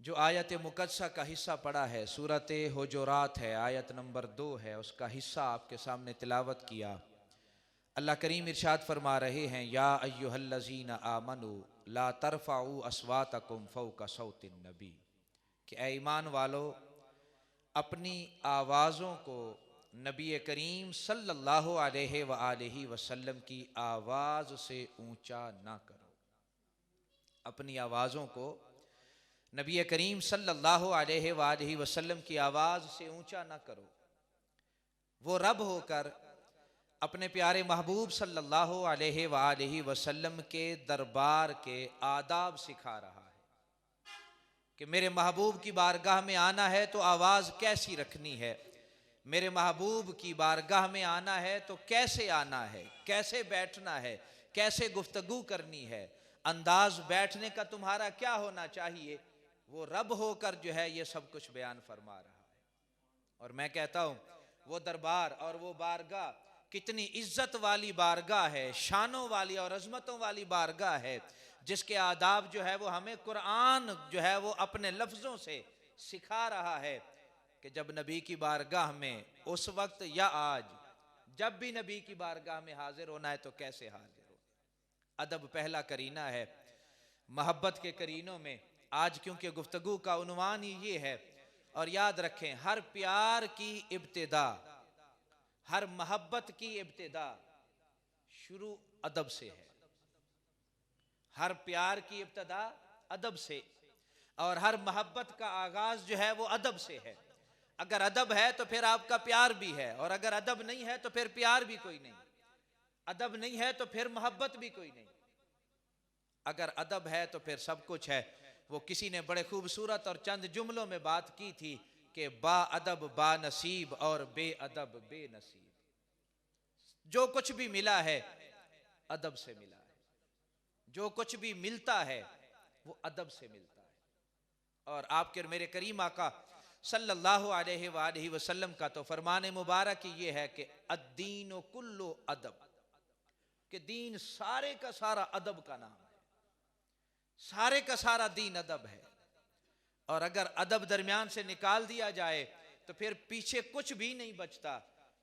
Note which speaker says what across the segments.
Speaker 1: جو آیت مقدسہ کا حصہ پڑھا ہے سورۃ حجرات ہے، آیت نمبر 2 ہے، اس کا حصہ آپ کے سامنے تلاوت کیا۔ اللہ کریم ارشاد فرما رہے ہیں، یا ایھا الذین آمنوا لا ترفعوا اصواتکم فوق صوت النبی، کہ اے ایمان والو اپنی آوازوں کو نبی کریم صلی اللہ علیہ وآلہ وسلم کی آواز سے اونچا نہ کرو۔ اپنی آوازوں کو نبی کریم صلی اللہ علیہ وآلہ وسلم کی آواز سے اونچا نہ کرو۔ وہ رب ہو کر اپنے پیارے محبوب صلی اللہ علیہ وآلہ وسلم کے دربار کے آداب سکھا رہا ہے کہ میرے محبوب کی بارگاہ میں آنا ہے تو آواز کیسی رکھنی ہے، میرے محبوب کی بارگاہ میں آنا ہے تو کیسے آنا ہے، کیسے بیٹھنا ہے، کیسے گفتگو کرنی ہے، انداز بیٹھنے کا تمہارا کیا ہونا چاہیے۔ وہ رب ہو کر جو ہے یہ سب کچھ بیان فرما رہا ہے۔ اور میں کہتا ہوں وہ دربار اور وہ بارگاہ کتنی عزت والی بارگاہ ہے، شانوں والی اور عظمتوں والی بارگاہ ہے، جس کے آداب جو ہے وہ ہمیں قرآن جو ہے وہ اپنے لفظوں سے سکھا رہا ہے کہ جب نبی کی بارگاہ میں اس وقت یا آج جب بھی نبی کی بارگاہ میں حاضر ہونا ہے تو کیسے حاضر ہو۔ ادب پہلا کرینہ ہے محبت کے کرینوں میں۔ آج کیونکہ گفتگو کا عنوان ہی یہ ہے، اور یاد رکھیں ہر پیار کی ابتدا، ہر محبت کی ابتدا شروع ادب سے ہے۔ ہر پیار کی ابتدا ادب سے، اور ہر محبت کا آغاز جو ہے وہ ادب سے ہے۔ اگر ادب ہے تو پھر آپ کا پیار بھی ہے، اور اگر ادب نہیں ہے تو پھر پیار بھی کوئی نہیں، ادب نہیں ہے تو پھر محبت بھی کوئی نہیں۔ اگر ادب ہے تو پھر سب کچھ ہے۔ وہ کسی نے بڑے خوبصورت اور چند جملوں میں بات کی تھی کہ با ادب با نصیب اور بے ادب بے نصیب۔ جو کچھ بھی ملا ہے ادب سے ملا ہے، جو کچھ بھی ملتا ہے وہ ادب سے ملتا ہے۔ اور آپ کے میرے کریم آقا صلی اللہ علیہ وآلہ وسلم کا تو فرمان مبارک یہ ہے کہ الدین کلو ادب، کہ دین سارے کا سارا ادب کا نام ہے، سارے کا سارا دین ادب ہے۔ اور اگر ادب درمیان سے نکال دیا جائے تو پھر پیچھے کچھ بھی نہیں بچتا۔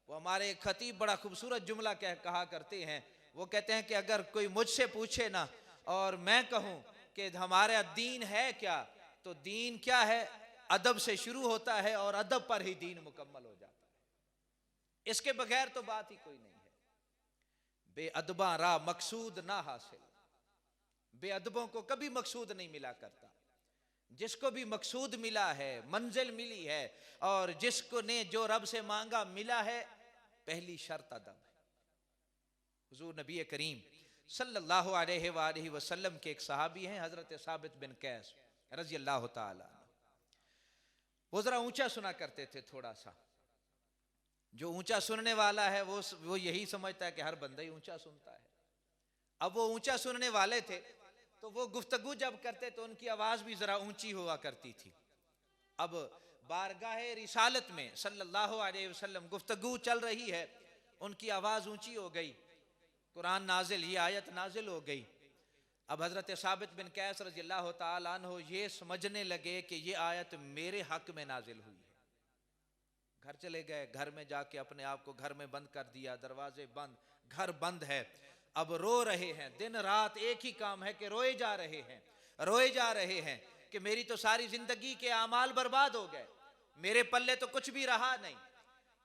Speaker 1: وہ ہمارے ایک خطیب بڑا خوبصورت جملہ کہا کرتے ہیں، وہ کہتے ہیں کہ اگر کوئی مجھ سے پوچھے نا اور میں کہوں کہ ہمارا دین ہے کیا، تو دین کیا ہے، ادب سے شروع ہوتا ہے اور ادب پر ہی دین مکمل ہو جاتا ہے۔ اس کے بغیر تو بات ہی کوئی نہیں ہے۔ بے ادباں راہ مقصود نہ حاصل، بے ادبوں کو کبھی مقصود نہیں ملا کرتا۔ جس کو بھی مقصود ملا ہے، منزل ملی ہے، اور جس کو نے جو رب سے مانگا ملا ہے، پہلی شرط ادب ہے۔ حضور نبی کریم صلی اللہ علیہ وآلہ وسلم کے ایک صحابی ہیں حضرت ثابت بن قیس رضی اللہ تعالی عنہ۔ وہ ذرا اونچا سنا کرتے تھے تھوڑا سا۔ جو اونچا سننے والا ہے وہ یہی سمجھتا ہے کہ ہر بندہ ہی اونچا سنتا ہے۔ اب وہ اونچا سننے والے تھے تو وہ گفتگو جب کرتے تو ان کی آواز بھی ذرا اونچی ہوا کرتی تھی۔ اب بارگاہ رسالت میں صلی اللہ علیہ وسلم گفتگو چل رہی ہے، ان کی آواز اونچی ہو گئی، قرآن نازل، یہ آیت نازل ہو گئی۔ اب حضرت ثابت بن قیس رضی اللہ تعالیٰ عنہ یہ سمجھنے لگے کہ یہ آیت میرے حق میں نازل ہوئی ہے۔ گھر چلے گئے، گھر میں جا کے اپنے آپ کو گھر میں بند کر دیا، دروازے بند، گھر بند ہے۔ اب رو رہے ہیں، دن رات ایک ہی کام ہے کہ روئے جا رہے ہیں، روئے جا رہے ہیں کہ میری تو ساری زندگی کے اعمال برباد ہو گئے، میرے پلے تو کچھ بھی رہا نہیں۔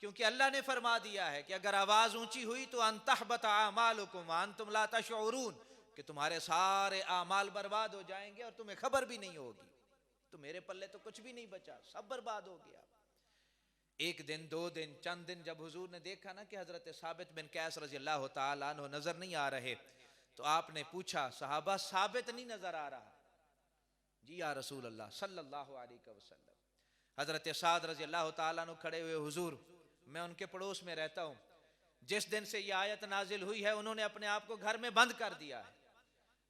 Speaker 1: کیونکہ اللہ نے فرما دیا ہے کہ اگر آواز اونچی ہوئی تو ان تحبط اعمالکم وانتم لا تشعرون، کہ تمہارے سارے اعمال برباد ہو جائیں گے اور تمہیں خبر بھی نہیں ہوگی۔ تو میرے پلے تو کچھ بھی نہیں بچا، سب برباد ہو گیا۔ ایک دن، 2 دن، چند دن جب حضور نے دیکھا نا کہ حضرت ثابت بن قیس رضی اللہ تعالیٰ عنہ نظر نہیں آ رہے، تو آپ نے پوچھا صحابہ ثابت نہیں نظر آ رہا؟ جی یا رسول اللہ صلی اللہ علیہ وسلم۔ حضرت سعد رضی اللہ تعالیٰ عنہ کھڑے ہوئے، حضور میں ان کے پڑوس میں رہتا ہوں، جس دن سے یہ آیت نازل ہوئی ہے انہوں نے اپنے آپ کو گھر میں بند کر دیا ہے۔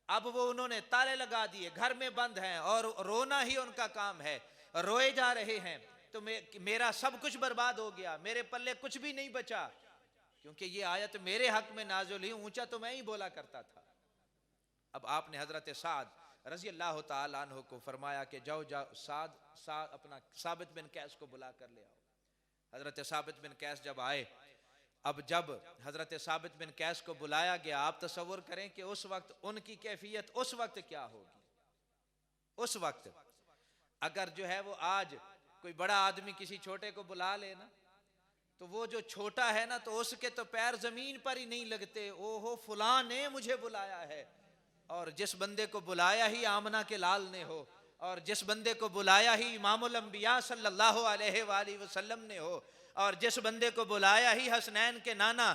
Speaker 1: اب وہ انہوں نے تالے لگا دیے، گھر میں بند ہیں اور رونا ہی ان کا کام ہے، روئے جا رہے ہیں۔ تو میرا سب کچھ برباد ہو گیا، میرے پلے کچھ بھی نہیں بچا، کیونکہ یہ آیت میرے حق میں نازل ہوئی، اونچا تو میں ہی بولا کرتا تھا۔ اب آپ نے حضرت سعد رضی اللہ تعالیٰ عنہ کو فرمایا کہ جاؤ اپنا ثابت بن قیس کو بلا کر لے آؤ۔ حضرت ثابت بن قیس جب آئے، اب جب حضرت ثابت بن قیس کو بلایا گیا، آپ تصور کریں کہ اس وقت ان کی کیفیت اس وقت کیا ہوگی۔ اس وقت اگر جو ہے وہ آج کوئی بڑا آدمی کسی چھوٹے کو بلا لے نا، تو وہ جو چھوٹا ہے نا تو اس کے تو پیر زمین پر ہی نہیں لگتے، او ہو فلاں نے مجھے بلایا ہے۔ اور جس بندے کو بلایا ہی آمنہ کے لال نے ہو، اور جس بندے کو بلایا ہی امام الانبیاء صلی اللہ علیہ وآلہ وسلم نے ہو، اور جس بندے کو بلایا ہی حسنین کے نانا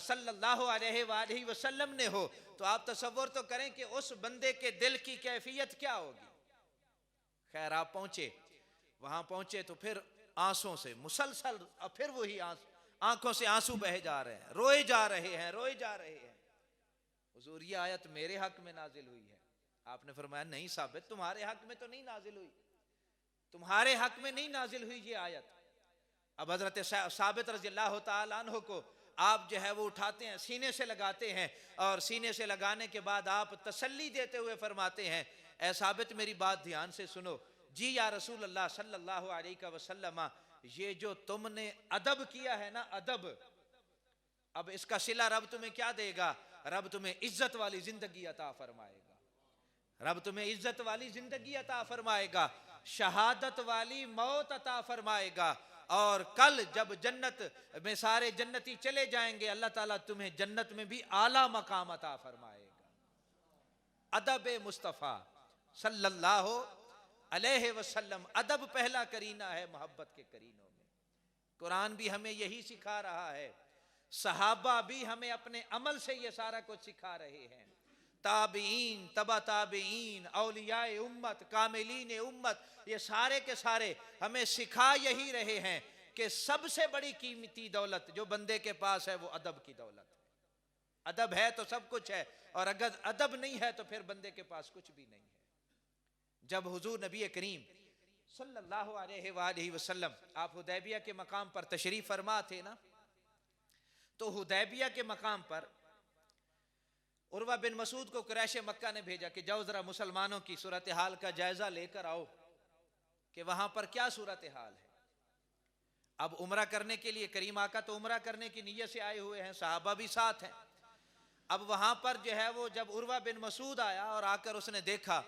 Speaker 1: صلی اللہ علیہ وآلہ وسلم نے ہو، تو آپ تصور تو کریں کہ اس بندے کے دل کی کیفیت کیا ہوگی۔ خیر آپ پہنچے، وہاں پہنچے تو پھر آنسوں سے مسلسل، پھر وہی آنکھوں سے آنسو بہے جا رہے ہیں، روئے جا رہے ہیں، روئے جا رہے ہیں۔ حضور یہ آیت میرے حق میں نازل ہوئی ہے۔ آپ نے فرمایا نہیں ثابت، تمہارے حق میں تو نہیں نازل ہوئی، تمہارے حق میں نہیں نازل ہوئی یہ آیت۔ اب حضرت ثابت رضی اللہ تعالیٰ عنہ کو آپ جو ہے وہ اٹھاتے ہیں، سینے سے لگاتے ہیں، اور سینے سے لگانے کے بعد آپ تسلی دیتے ہوئے فرماتے ہیں اے ثابت میری بات دھیان سے سنو، جی یا رسول اللہ صلی اللہ علیہ وسلم، یہ جو تم نے ادب کیا ہے نا، ادب، اب اس کا صلہ رب تمہیں کیا دے گا؟ رب تمہیں عزت والی زندگی عطا فرمائے گا، رب تمہیں عزت والی زندگی عطا فرمائے گا، شہادت والی موت عطا فرمائے گا، اور کل جب جنت میں سارے جنتی چلے جائیں گے اللہ تعالیٰ تمہیں جنت میں بھی اعلیٰ مقام عطا فرمائے گا۔ ادب مصطفیٰ صلی اللہ علیہ وسلم، ادب پہلا کرینہ ہے محبت کے کرینوں میں۔ قرآن بھی ہمیں یہی سکھا رہا ہے، صحابہ بھی ہمیں اپنے عمل سے یہ سارا کچھ سکھا رہے ہیں، تابعین، تبع تابعین، اولیاء امت، کاملین امت، یہ سارے کے سارے ہمیں سکھا یہی رہے ہیں کہ سب سے بڑی قیمتی دولت جو بندے کے پاس ہے وہ ادب کی دولت ہے۔ ادب ہے تو سب کچھ ہے، اور اگر ادب نہیں ہے تو پھر بندے کے پاس کچھ بھی نہیں ہے۔ جب حضور نبی کریم صلی اللہ علیہ وآلہ وسلم آپ حدیبیہ کے مقام پر تشریف فرما تھے نا، تو حدیبیہ کے مقام پر عروہ بن مسعود کو قریش مکہ نے بھیجا کہ جاؤ ذرا مسلمانوں کی صورتحال کا جائزہ لے کر آؤ کہ وہاں پر کیا صورتحال ہے۔ اب عمرہ کرنے کے لیے کریم آقا تو عمرہ کرنے کی نیت سے آئے ہوئے ہیں، صحابہ بھی ساتھ ہیں۔ اب وہاں پر جو ہے وہ جب عروہ بن مسعود آیا اور آ کر اس نے دیکھا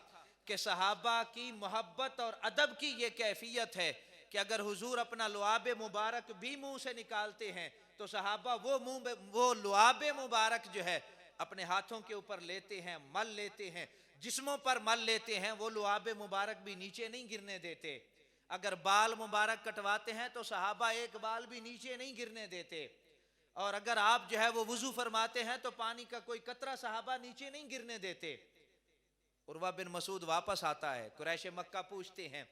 Speaker 1: کہ صحابہ کی محبت اور ادب کی یہ کیفیت ہے کہ اگر حضور اپنا لعاب مبارک بھی منہ سے نکالتے ہیں تو صحابہ وہ لعاب مبارک جو ہے اپنے ہاتھوں کے اوپر لیتے ہیں، مل لیتے ہیں، جسموں پر مل لیتے ہیں، وہ لعاب مبارک بھی نیچے نہیں گرنے دیتے۔ اگر بال مبارک کٹواتے ہیں تو صحابہ ایک بال بھی نیچے نہیں گرنے دیتے، اور اگر آپ جو ہے وہ وضو فرماتے ہیں تو پانی کا کوئی قطرہ صحابہ نیچے نہیں گرنے دیتے۔ عروہ بن مسعود واپس آتا ہے، قریش مکہ پوچھتے ہیں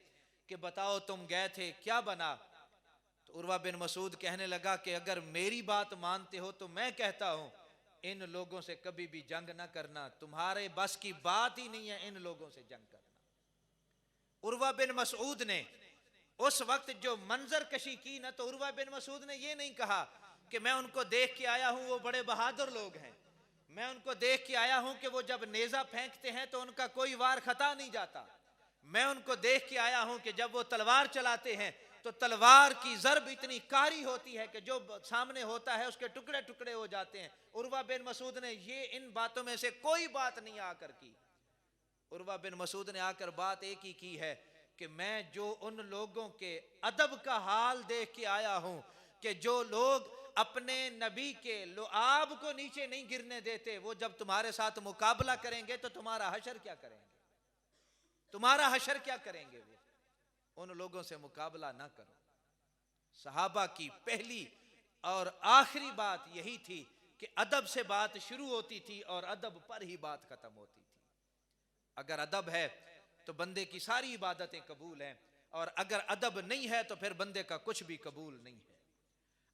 Speaker 1: کہ بتاؤ تم گئے تھے کیا بنا؟ تو عروہ بن مسعود کہنے لگا کہ اگر میری بات مانتے ہو تو میں کہتا ہوں ان لوگوں سے کبھی بھی جنگ نہ کرنا، تمہارے بس کی بات ہی نہیں ہے ان لوگوں سے جنگ کرنا۔ عروہ بن مسعود نے اس وقت جو منظر کشی کی نا، تو عروہ بن مسعود نے یہ نہیں کہا کہ میں ان کو دیکھ کے آیا ہوں وہ بڑے بہادر لوگ ہیں، میں ان کو دیکھ کے آیا ہوں کہ وہ جب نیزہ پھینکتے ہیں تو ان کا کوئی وار خطا نہیں جاتا، میں ان کو دیکھ کے آیا ہوں کہ جب وہ تلوار چلاتے ہیں تو تلوار کی ضرب اتنی کاری ہوتی ہے کہ جو سامنے ہوتا ہے اس کے ٹکڑے ٹکڑے ہو جاتے ہیں۔ عروہ بن مسعود نے یہ ان باتوں میں سے کوئی بات نہیں آ کر کی۔ عروہ بن مسعود نے آ کر بات ایک ہی کی ہے کہ میں جو ان لوگوں کے ادب کا حال دیکھ کے آیا ہوں کہ جو لوگ اپنے نبی کے لعاب کو نیچے نہیں گرنے دیتے، وہ جب تمہارے ساتھ مقابلہ کریں گے تو تمہارا حشر کیا کریں گے؟ تمہارا حشر کیا کریں گے؟ وہ ان لوگوں سے مقابلہ نہ کرو۔ صحابہ کی پہلی اور آخری بات یہی تھی کہ ادب سے بات شروع ہوتی تھی اور ادب پر ہی بات ختم ہوتی تھی۔ اگر ادب ہے تو بندے کی ساری عبادتیں قبول ہیں، اور اگر ادب نہیں ہے تو پھر بندے کا کچھ بھی قبول نہیں ہے۔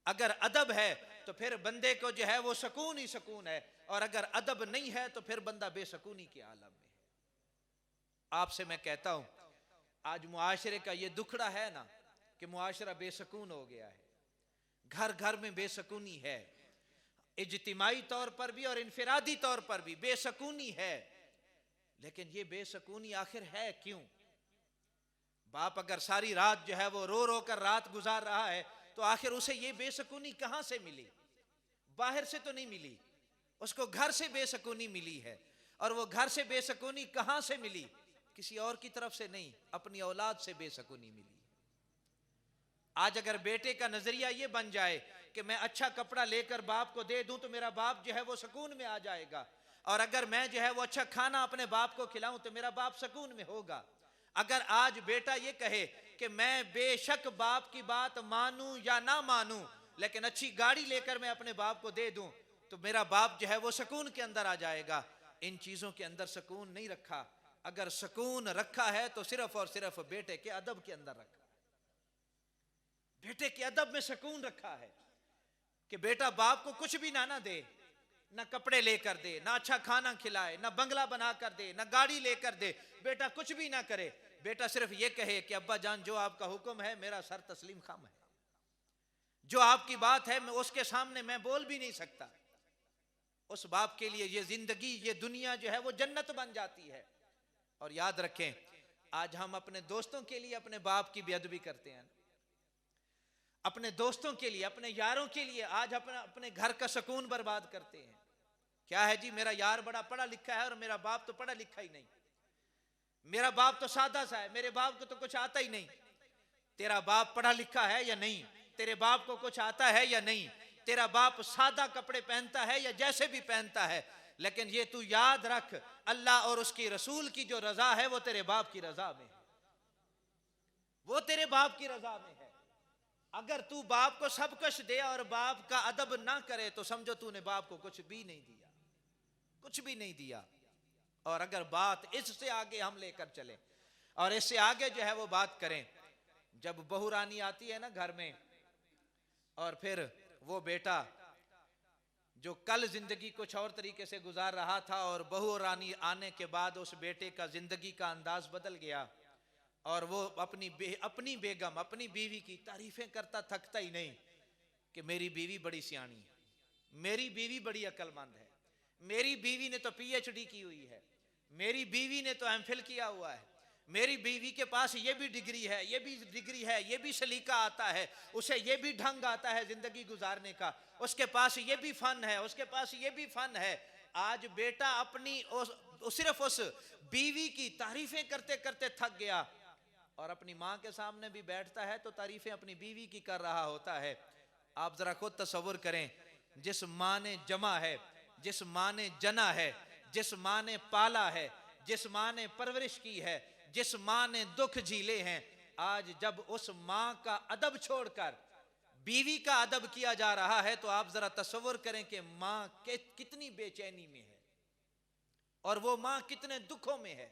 Speaker 1: اگر ادب ہے تو پھر بندے کو جو ہے وہ سکون ہی سکون ہے، اور اگر ادب نہیں ہے تو پھر بندہ بے سکونی کے عالم میں ہے۔ آپ سے میں کہتا ہوں آج معاشرے کا یہ دکھڑا ہے نا کہ معاشرہ بے سکون ہو گیا ہے، گھر گھر میں بے سکونی ہے، اجتماعی طور پر بھی اور انفرادی طور پر بھی بے سکونی ہے۔ لیکن یہ بے سکونی آخر ہے کیوں؟ باپ اگر ساری رات جو ہے وہ رو رو کر رات گزار رہا ہے تو آخر اسے یہ بے سکونی کہاں سے ملی؟ باہر سے تو نہیں ملی، اس کو گھر سے بے سکونی ملی ہے۔ اور وہ گھر سے بے سکونی کہاں سے ملی؟ کسی اور کی طرف سے نہیں، اپنی اولاد سے بے سکونی ملی۔ آج اگر بیٹے کا نظریہ یہ بن جائے کہ میں اچھا کپڑا لے کر باپ کو دے دوں تو میرا باپ جو ہے وہ سکون میں آ جائے گا، اور اگر میں جو ہے وہ اچھا کھانا اپنے باپ کو کھلاؤں تو میرا باپ سکون میں ہوگا۔ اگر آج بیٹا یہ کہے کہ میں بے شک باپ کی بات مانوں یا نہ مانوں لیکن اچھی گاڑی لے کر میں اپنے باپ کو دے دوں تو میرا باپ جو ہے وہ سکون کے اندر آ جائے گا۔ ان چیزوں کے اندر سکون نہیں رکھا، اگر سکون رکھا ہے تو صرف اور صرف بیٹے کے ادب کے اندر رکھا، بیٹے کے ادب میں سکون رکھا ہے کہ بیٹا باپ کو کچھ بھی نہ دے، نہ کپڑے لے کر دے، نہ اچھا کھانا کھلائے، نہ بنگلہ بنا کر دے، نہ گاڑی لے کر دے، بیٹا کچھ بھی نہ کرے، بیٹا صرف یہ کہے کہ ابا جان جو آپ کا حکم ہے میرا سر تسلیم خم ہے، جو آپ کی بات ہے میں اس کے سامنے میں بول بھی نہیں سکتا۔ اس باپ کے لیے یہ زندگی، یہ دنیا جو ہے وہ جنت بن جاتی ہے۔ اور یاد رکھیں آج ہم اپنے دوستوں کے لیے اپنے باپ کی بے ادبی کرتے ہیں، اپنے دوستوں کے لیے، اپنے یاروں کے لیے آج اپنے گھر کا سکون برباد کرتے ہیں۔ کیا ہے جی، میرا یار بڑا پڑھا لکھا ہے اور میرا باپ تو پڑھا لکھا ہی نہیں، میرا باپ تو سادہ سا ہے، میرے باپ کو تو کچھ آتا ہی نہیں۔ تیرا باپ پڑھا لکھا ہے یا نہیں؟ تیرے باپ کو کچھ آتا ہے یا نہیں؟ تیرا باپ سادہ کپڑے پہنتا ہے یا جیسے بھی پہنتا ہے، لیکن یہ تو یاد رکھ اللہ اور اس کی رسول کی جو رضا ہے وہ تیرے باپ کی رضا میں ہے، وہ تیرے باپ کی رضا میں ہے۔ اگر تو باپ کو سب کچھ دے اور باپ کا ادب نہ کرے تو سمجھو تو نے باپ کو کچھ بھی نہیں دیا، کچھ بھی نہیں دیا۔ اور اگر بات اس سے آگے ہم لے کر چلیں اور اس سے آگے جو ہے وہ بات کریں، جب بہو رانی آتی ہے نا گھر میں، اور پھر وہ بیٹا جو کل زندگی کچھ اور طریقے سے گزار رہا تھا اور بہو رانی آنے کے بعد اس بیٹے کا زندگی کا انداز بدل گیا، اور وہ اپنی بیگم، اپنی بیوی کی تعریفیں کرتا تھکتا ہی نہیں کہ میری بیوی بڑی سیانی ہے، میری بیوی بڑی عقل مند ہے، میری بیوی نے تو پی ایچ ڈی کی ہوئی ہے، میری بیوی نے تو ایم فل کیا ہوا ہے، میری بیوی کے پاس یہ بھی ڈگری ہے، یہ بھی ڈگری ہے، یہ بھی سلیقہ آتا ہے، اسے یہ بھی ڈھنگ آتا ہے زندگی گزارنے کا، اس کے پاس یہ بھی فن ہے، اس کے پاس یہ بھی فن ہے۔ آج بیٹا صرف اس بیوی کی تعریفیں کرتے کرتے تھک گیا، اور اپنی ماں کے سامنے بھی بیٹھتا ہے تو تعریفیں اپنی بیوی کی کر رہا ہوتا ہے۔ آپ ذرا خود تصور کریں، جس ماں نے جمع ہے، جس ماں نے جنا ہے، جس ماں نے پالا ہے، جس ماں نے پرورش کی ہے، جس ماں نے دکھ جھیلے ہیں، آج جب اس ماں کا ادب چھوڑ کر بیوی کا ادب کیا جا رہا ہے تو آپ ذرا تصور کریں کہ ماں کتنی بے چینی میں ہے، اور وہ ماں کتنے دکھوں میں ہے،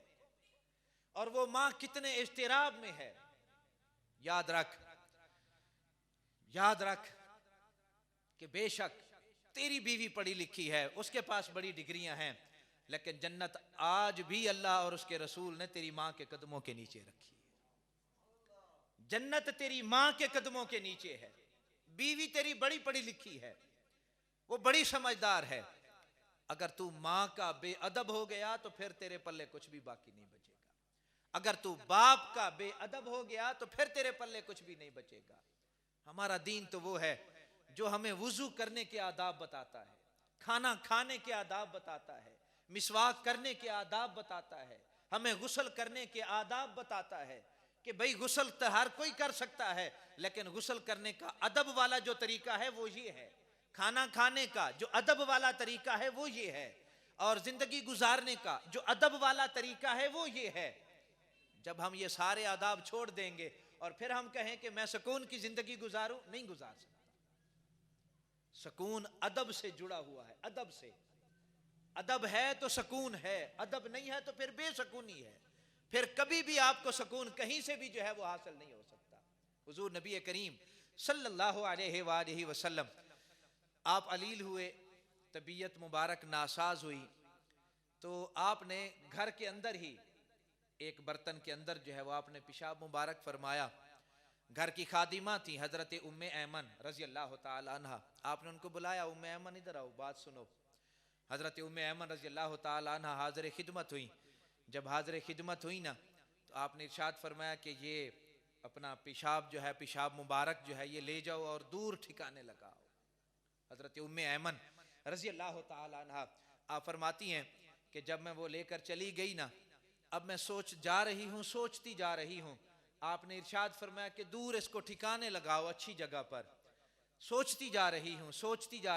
Speaker 1: اور وہ ماں کتنے اضطراب میں ہے۔ یاد رکھ کہ بے شک تیری بیوی پڑھی لکھی ہے، اس کے پاس بڑی ڈگریاں ہیں، لیکن جنت آج بھی اللہ اور اس کے رسول نے تیری ماں کے قدموں کے نیچے رکھی ہے۔ جنت تیری ماں کے قدموں کے نیچے ہے۔ بیوی تیری بڑی پڑھی لکھی ہے، وہ بڑی سمجھدار ہے، اگر تو ماں کا بے ادب ہو گیا تو پھر تیرے پلے کچھ بھی باقی نہیں بچے گا، اگر تو باپ کا بے ادب ہو گیا تو پھر تیرے پلے کچھ بھی نہیں بچے گا۔ ہمارا دین تو وہ ہے جو ہمیں وضو کرنے کے آداب بتاتا ہے، کھانا کھانے کے آداب بتاتا ہے، مسواک کرنے کے آداب بتاتا ہے، ہمیں غسل کرنے کے آداب بتاتا ہے کہ بھئی غسل تو ہر کوئی کر سکتا ہے، لیکن غسل کرنے کا ادب والا جو طریقہ ہے وہ یہ ہے، کھانا کھانے کا جو ادب والا طریقہ ہے وہ یہ ہے، اور زندگی گزارنے کا جو ادب والا طریقہ ہے وہ یہ ہے۔ جب ہم یہ سارے آداب چھوڑ دیں گے اور پھر ہم کہیں کہ میں سکون کی زندگی گزاروں، نہیں گزار سکتا۔ سکون ادب سے جڑا ہوا ہے، ادب سے۔ ادب ہے تو سکون ہے، ادب نہیں ہے تو پھر بے سکونی ہے، پھر کبھی بھی آپ کو سکون کہیں سے بھی جو ہے وہ حاصل نہیں ہو سکتا۔ حضور نبی کریم صلی اللہ علیہ وآلہ وسلم آپ علیل ہوئے، طبیعت مبارک ناساز ہوئی، تو آپ نے گھر کے اندر ہی ایک برتن کے اندر جو ہے وہ آپ نے پیشاب مبارک فرمایا۔ گھر کی خادمہ تھی حضرت ام ایمن رضی اللہ تعالی عنہ، آپ نے ان کو بلایا، ام ایمن ادھر آؤ بات سنو۔ حضرت ام ایمن رضی اللہ تعالی عنہ حاضر خدمت ہوئی جب حاضر خدمت ہوئی نا تو آپ نے ارشاد فرمایا کہ یہ اپنا پیشاب جو ہے، پیشاب مبارک جو ہے، یہ لے جاؤ اور دور ٹھکانے لگاؤ۔ حضرت ام ایمن رضی اللہ تعالی عنہ آپ فرماتی ہیں کہ جب میں وہ لے کر چلی گئی نا، اب میں سوچتی جا رہی ہوں، آپ نے ارشاد فرمایا کہ دور اس کو ٹھکانے لگاؤ اچھی جگہ پر۔ سوچتی جا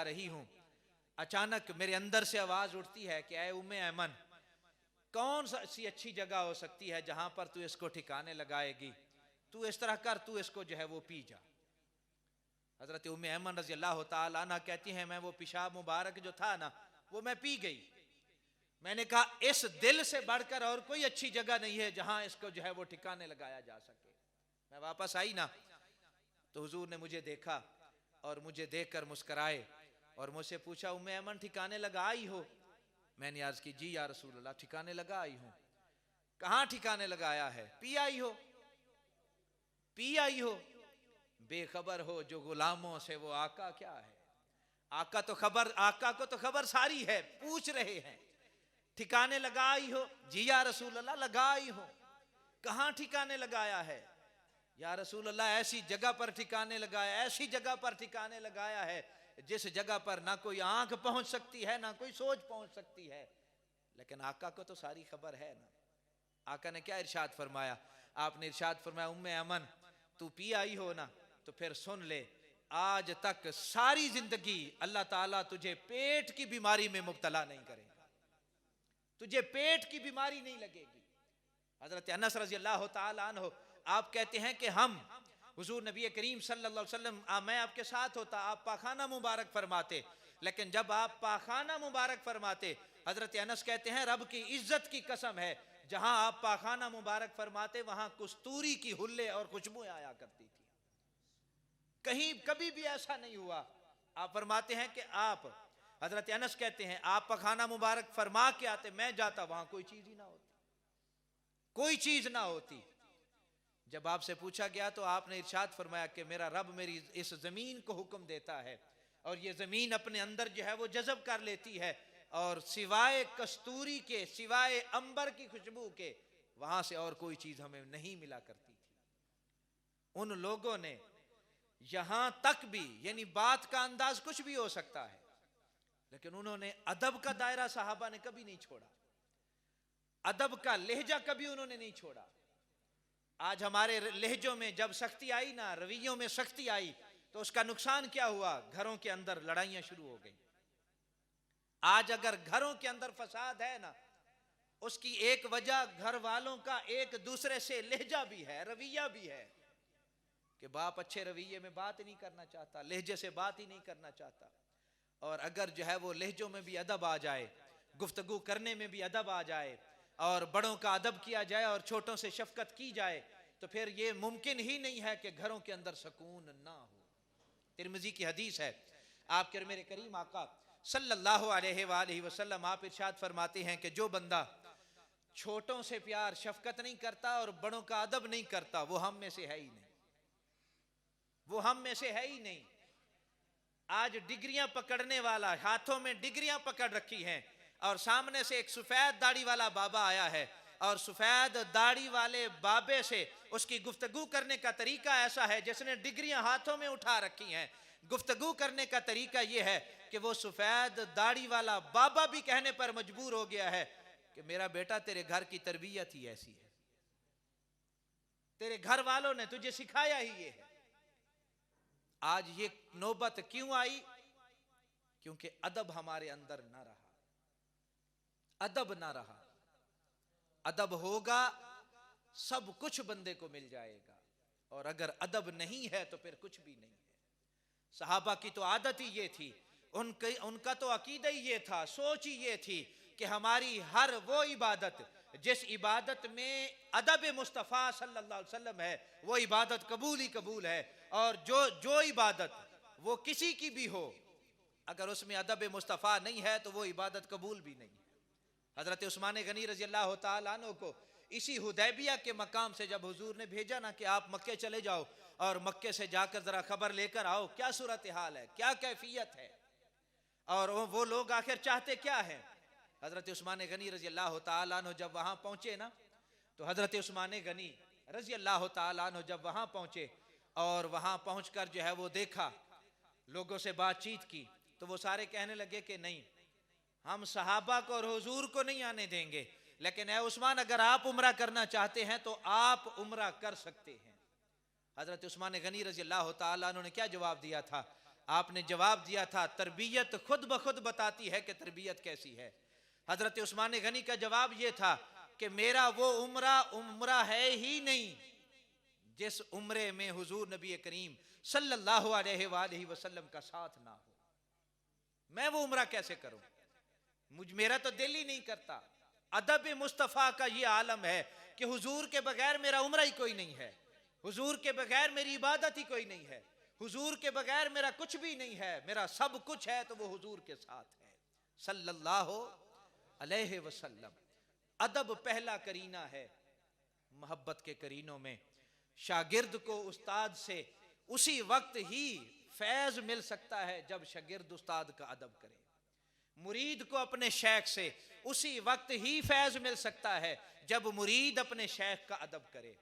Speaker 1: رہی ہوں، اچانک میرے اندر سے آواز اٹھتی ہے کہ اے ام ایمن، کون سی اچھی جگہ ہو سکتی ہے جہاں پر تو اس کو ٹھکانے لگائے گی؟ تو اس طرح کر، تو اس کو جو ہے وہ پی جا۔ حضرت ام ایمن رضی اللہ تعالی عنہ کہتی ہیں میں وہ پیشاب مبارک جو تھا نا وہ میں پی گئی۔ میں نے کہا اس دل سے بڑھ کر اور کوئی اچھی جگہ نہیں ہے جہاں اس کو جو ہے وہ ٹھکانے لگایا جا سکے۔ میں واپس آئی نا تو حضور نے مجھے دیکھا اور مجھے دیکھ کر مسکرائے اور مجھ سے پوچھا ام ایمن ٹھکانے لگا آئی ہو؟ میں نے عرض کی جی یا رسول اللہ ٹھکانے لگا آئی ہوں۔ کہاں ٹھکانے لگایا ہے؟ پی آئی ہو؟ بے خبر ہو جو غلاموں سے وہ آقا کیا ہے؟ آقا کو تو خبر ساری ہے، پوچھ رہے ہیں ٹھکانے لگا آئی ہو؟ جی یا رسول اللہ لگا آئی ہوں۔ کہاں ٹھکانے لگایا ہے؟ یا رسول اللہ ایسی جگہ پر ٹھکانے لگایا ہے جس جگہ پر نہ کوئی آنکھ پہنچ سکتی ہے نہ کوئی سوچ پہنچ سکتی ہے، لیکن آقا کو تو ساری خبر ہے نا۔ آقا نے کیا ارشاد فرمایا؟ آپ نے ارشاد فرمایا ام ایمن تو پی آئی ہو نا، تو پھر سن لے، آج تک ساری زندگی اللہ تعالیٰ تجھے پیٹ کی بیماری میں مبتلا نہیں کرے گا، تجھے پیٹ کی بیماری نہیں لگے گی۔ حضرت انس رضی اللہ تعالیٰ عنہ آپ کہتے ہیں کہ ہم حضور نبی کریم صلی اللہ علیہ وسلم، میں آپ کے ساتھ ہوتا، آپ پاخانہ مبارک فرماتے، لیکن جب آپ پاخانہ مبارک فرماتے، حضرت انس کہتے ہیں رب کی عزت کی قسم ہے جہاں آپ پاخانہ مبارک فرماتے وہاں کستوری کی حلے اور خوشبوئیں آیا کرتی تھی، کہیں کبھی بھی ایسا نہیں ہوا۔ آپ فرماتے ہیں کہ آپ، حضرت انس کہتے ہیں آپ پاخانہ مبارک فرما کے آتے، میں جاتا وہاں کوئی چیز ہی نہ ہوتی۔ جب آپ سے پوچھا گیا تو آپ نے ارشاد فرمایا کہ میرا رب میری اس زمین کو حکم دیتا ہے اور یہ زمین اپنے اندر جو ہے وہ جذب کر لیتی ہے، اور سوائے کستوری کے، سوائے عنبر کی خوشبو کے وہاں سے اور کوئی چیز ہمیں نہیں ملا کرتی تھی۔ ان لوگوں نے یہاں تک بھی، یعنی بات کا انداز کچھ بھی ہو سکتا ہے، لیکن انہوں نے ادب کا دائرہ صحابہ نے کبھی نہیں چھوڑا، ادب کا لہجہ کبھی انہوں نے نہیں چھوڑا۔ آج ہمارے لہجوں میں جب سختی آئی نا، رویوں میں سختی آئی تو اس کا نقصان کیا ہوا؟ گھروں کے اندر لڑائیاں شروع ہو گئیں۔ آج اگر گھروں کے اندر فساد ہے نا، اس کی ایک وجہ گھر والوں کا ایک دوسرے سے لہجہ بھی ہے، رویہ بھی ہے، کہ باپ اچھے رویے میں بات نہیں کرنا چاہتا، لہجے سے بات ہی نہیں کرنا چاہتا، اور اگر جو ہے وہ لہجوں میں بھی ادب آ جائے، گفتگو کرنے میں بھی ادب آ جائے، اور بڑوں کا ادب کیا جائے اور چھوٹوں سے شفقت کی جائے، تو پھر یہ ممکن ہی نہیں ہے کہ گھروں کے اندر سکون نہ ہو۔ ترمذی کی حدیث ہے، آپ کے میرے کریم آقا صلی اللہ علیہ وآلہ وسلم آپ ارشاد فرماتے ہیں کہ جو بندہ چھوٹوں سے پیار شفقت نہیں کرتا اور بڑوں کا ادب نہیں کرتا وہ ہم میں سے ہے ہی نہیں۔ آج ڈگریاں پکڑنے والا، ہاتھوں میں ڈگریاں پکڑ رکھی ہیں، اور سامنے سے ایک سفید داڑھی والا بابا آیا ہے، اور سفید داڑھی والے بابے سے اس کی گفتگو کرنے کا طریقہ ایسا ہے جس نے ڈگریاں ہاتھوں میں اٹھا رکھی ہیں۔ گفتگو کرنے کا طریقہ یہ ہے کہ وہ سفید داڑھی والا بابا بھی کہنے پر مجبور ہو گیا ہے کہ میرا بیٹا تیرے گھر کی تربیت ہی ایسی ہے، تیرے گھر والوں نے تجھے سکھایا ہی یہ ہے۔ آج یہ نوبت کیوں آئی؟ کیونکہ ادب ہمارے اندر نہ رہا، ادب ہوگا سب کچھ بندے کو مل جائے گا، اور اگر ادب نہیں ہے تو پھر کچھ بھی نہیں ہے۔ صحابہ کی تو عادت ہی یہ تھی، ان کا تو عقیدہ ہی یہ تھا، سوچ ہی یہ تھی کہ ہماری ہر وہ عبادت جس عبادت میں ادب مصطفیٰ صلی اللہ علیہ وسلم ہے وہ عبادت قبول ہی قبول ہے، اور جو عبادت وہ کسی کی بھی ہو اگر اس میں ادب مصطفیٰ نہیں ہے تو وہ عبادت قبول بھی نہیں ہے۔ حضرت عثمان غنی رضی اللہ تعالیٰ عنہ کو اسی حدیبیہ کے مقام سے جب حضور نے بھیجا نا کہ آپ مکے چلے جاؤ اور مکے سے جا کر ذرا خبر لے کر آؤ کیا صورتحال ہے، کیا کیفیت ہے، اور وہ لوگ آخر چاہتے کیا ہیں، حضرت عثمان غنی رضی اللہ تعالیٰ عنہ جب وہاں پہنچے نا، تو حضرت عثمان غنی رضی اللہ تعالیٰ عنہ جب وہاں پہنچے اور وہاں پہنچ کر جو ہے وہ دیکھا، لوگوں سے بات چیت کی، تو وہ سارے کہنے لگے کہ نہیں، ہم صحابہ کو اور حضور کو نہیں آنے دیں گے، لیکن اے عثمان اگر آپ عمرہ کرنا چاہتے ہیں تو آپ عمرہ کر سکتے ہیں۔ حضرت عثمان غنی رضی اللہ تعالیٰ عنہ نے کیا جواب دیا تھا؟ آپ نے جواب دیا تھا، تربیت خود بخود بتاتی ہے کہ تربیت کیسی ہے۔ حضرت عثمان غنی کا جواب یہ تھا کہ میرا وہ عمرہ ہے ہی نہیں جس عمرے میں حضور نبی کریم صلی اللہ علیہ وآلہ وسلم کا ساتھ نہ ہو، میں وہ عمرہ کیسے کروں؟ میرا تو دل ہی نہیں کرتا۔ ادب مصطفیٰ کا یہ عالم ہے کہ حضور کے بغیر میرا عمرہ ہی کوئی نہیں ہے، حضور کے بغیر میری عبادت ہی کوئی نہیں ہے، حضور کے بغیر میرا کچھ بھی نہیں ہے، میرا سب کچھ ہے تو وہ حضور کے ساتھ ہے صلی اللہ علیہ وسلم۔ ادب پہلا کرینہ ہے محبت کے کرینوں میں۔ شاگرد کو استاد سے اسی وقت ہی فیض مل سکتا ہے جب شاگرد استاد کا ادب کرے، مرید کو اپنے شیخ سے اسی وقت ہی فیض مل سکتا ہے جب مرید اپنے شیخ کا ادب کرے،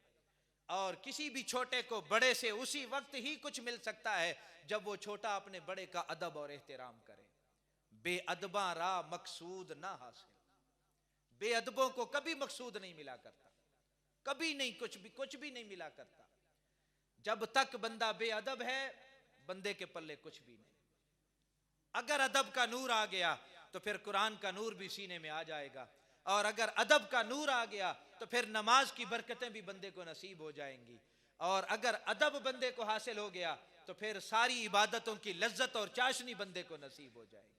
Speaker 1: اور کسی بھی چھوٹے کو بڑے سے اسی وقت ہی کچھ مل سکتا ہے جب وہ چھوٹا اپنے بڑے کا ادب اور احترام کرے۔ بے ادباں راہ مقصود نہ حاصل، بے ادبوں کو کبھی مقصود نہیں ملا کرتا، کبھی نہیں، کچھ بھی نہیں ملا کرتا۔ جب تک بندہ بے ادب ہے بندے کے پلے کچھ بھی نہیں۔ اگر ادب کا نور آ گیا تو پھر قرآن کا نور بھی سینے میں آ جائے گا، اور اگر ادب کا نور آ گیا تو پھر نماز کی برکتیں بھی بندے کو نصیب ہو جائیں گی، اور اگر ادب بندے کو حاصل ہو گیا تو پھر ساری عبادتوں کی لذت اور چاشنی بندے کو نصیب ہو جائے گی۔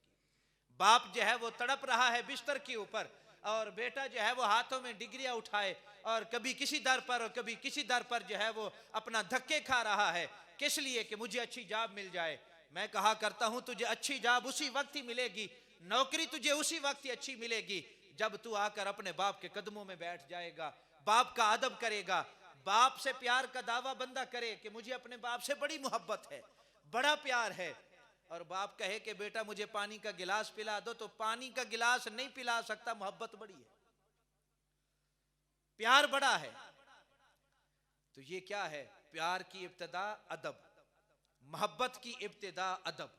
Speaker 1: باپ جو ہے وہ تڑپ رہا ہے بستر کے اوپر، اور بیٹا جو ہے وہ ہاتھوں میں ڈگریاں اٹھائے اور کبھی کسی در پر اور کبھی کسی در پر جو ہے وہ اپنا دھکے کھا رہا ہے، کس لیے؟ کہ مجھے اچھی جاب مل جائے۔ میں کہا کرتا ہوں تجھے اچھی جاب اسی وقت ہی ملے گی، نوکری تجھے اسی وقت ہی اچھی ملے گی جب تو آ کر اپنے باپ کے قدموں میں بیٹھ جائے گا، باپ کا ادب کرے گا، باپ سے پیار کا دعویٰ بندہ کرے کہ مجھے اپنے باپ سے بڑی محبت ہے، بڑا پیار ہے، اور باپ کہے کہ بیٹا مجھے پانی کا گلاس پلا دو، تو پانی کا گلاس نہیں پلا سکتا، محبت بڑی ہے، پیار بڑا ہے۔ تو یہ کیا ہے؟ پیار کی ابتدا ادب، محبت کی ابتدا ادب۔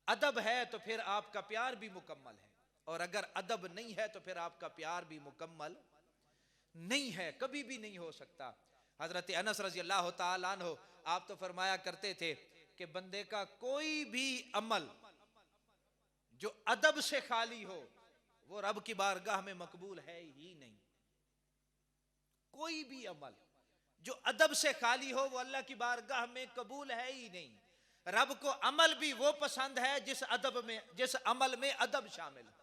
Speaker 1: ادب ہے تو پھر آپ کا پیار بھی مکمل ہے، اور اگر ادب نہیں ہے تو پھر آپ کا پیار بھی مکمل نہیں ہے، کبھی بھی نہیں ہو سکتا۔ حضرت انس رضی اللہ تعالیٰ عنہ آپ تو فرمایا کرتے تھے کہ بندے کا کوئی بھی عمل جو ادب سے خالی ہو وہ رب کی بارگاہ میں مقبول ہے ہی نہیں۔ کوئی بھی عمل جو ادب سے خالی ہو وہ اللہ کی بارگاہ میں قبول ہے ہی نہیں۔ رب کو عمل بھی وہ پسند ہے جس عمل میں ادب شامل ہو،